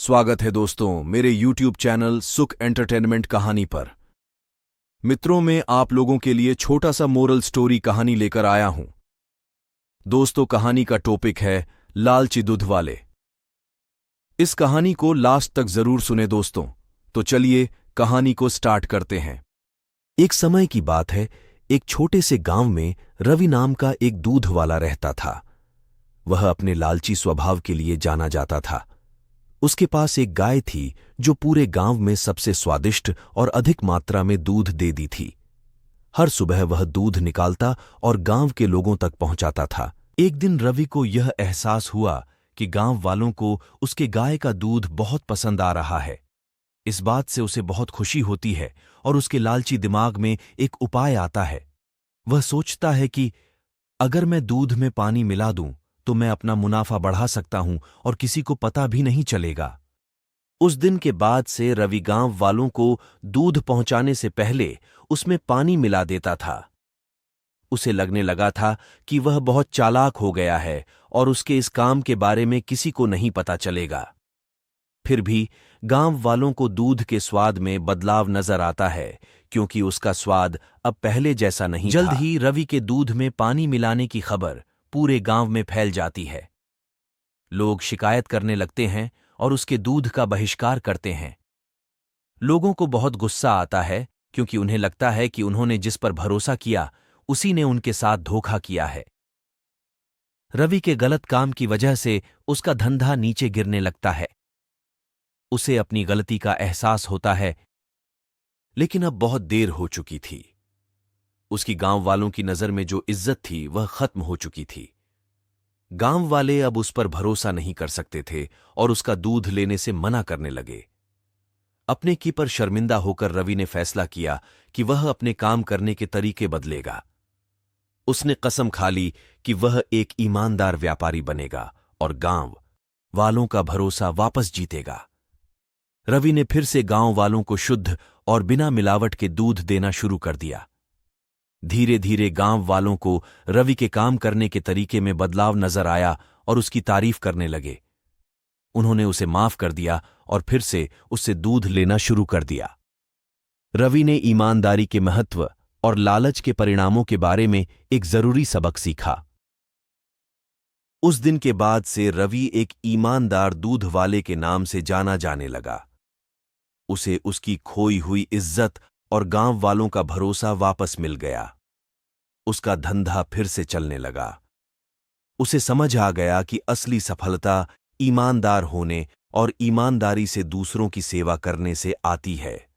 स्वागत है दोस्तों मेरे YouTube चैनल सुख एंटरटेनमेंट कहानी पर। मित्रों, मैं आप लोगों के लिए छोटा सा मोरल स्टोरी कहानी लेकर आया हूं। दोस्तों, कहानी का टॉपिक है लालची दूध वाले। इस कहानी को लास्ट तक जरूर सुने दोस्तों। तो चलिए कहानी को स्टार्ट करते हैं। एक समय की बात है, एक छोटे से गांव में रवि नाम का एक दूध वाला रहता था। वह अपने लालची स्वभाव के लिए जाना जाता था। उसके पास एक गाय थी जो पूरे गांव में सबसे स्वादिष्ट और अधिक मात्रा में दूध दे दी थी। हर सुबह वह दूध निकालता और गांव के लोगों तक पहुंचाता था। एक दिन रवि को यह एहसास हुआ कि गांव वालों को उसके गाय का दूध बहुत पसंद आ रहा है। इस बात से उसे बहुत खुशी होती है और उसके लालची दिमाग में एक उपाय आता है। वह सोचता है कि अगर मैं दूध में पानी मिला दूं तो मैं अपना मुनाफा बढ़ा सकता हूं और किसी को पता भी नहीं चलेगा। उस दिन के बाद से रवि गांव वालों को दूध पहुंचाने से पहले उसमें पानी मिला देता था। उसे लगने लगा था कि वह बहुत चालाक हो गया है और उसके इस काम के बारे में किसी को नहीं पता चलेगा। फिर भी गांव वालों को दूध के स्वाद में बदलाव नजर आता है, क्योंकि उसका स्वाद अब पहले जैसा नहीं था। जल्द ही रवि के दूध में पानी मिलाने की खबर पूरे गांव में फैल जाती है। लोग शिकायत करने लगते हैं और उसके दूध का बहिष्कार करते हैं। लोगों को बहुत गुस्सा आता है, क्योंकि उन्हें लगता है कि उन्होंने जिस पर भरोसा किया उसी ने उनके साथ धोखा किया है। रवि के गलत काम की वजह से उसका धंधा नीचे गिरने लगता है। उसे अपनी गलती का एहसास होता है, लेकिन अब बहुत देर हो चुकी थी। उसकी गांव वालों की नजर में जो इज्जत थी वह खत्म हो चुकी थी। गांव वाले अब उस पर भरोसा नहीं कर सकते थे और उसका दूध लेने से मना करने लगे। अपने की पर शर्मिंदा होकर रवि ने फैसला किया कि वह अपने काम करने के तरीके बदलेगा। उसने कसम खा ली कि वह एक ईमानदार व्यापारी बनेगा और गांव वालों का भरोसा वापस जीतेगा। रवि ने फिर से गांव वालों को शुद्ध और बिना मिलावट के दूध देना शुरू कर दिया। धीरे धीरे गांव वालों को रवि के काम करने के तरीके में बदलाव नजर आया और उसकी तारीफ करने लगे। उन्होंने उसे माफ कर दिया और फिर से उससे दूध लेना शुरू कर दिया। रवि ने ईमानदारी के महत्व और लालच के परिणामों के बारे में एक जरूरी सबक सीखा। उस दिन के बाद से रवि एक ईमानदार दूध वाले के नाम से जाना जाने लगा। उसे उसकी खोई हुई इज्जत और गांव वालों का भरोसा वापस मिल गया। उसका धंधा फिर से चलने लगा। उसे समझ आ गया कि असली सफलता ईमानदार होने और ईमानदारी से दूसरों की सेवा करने से आती है।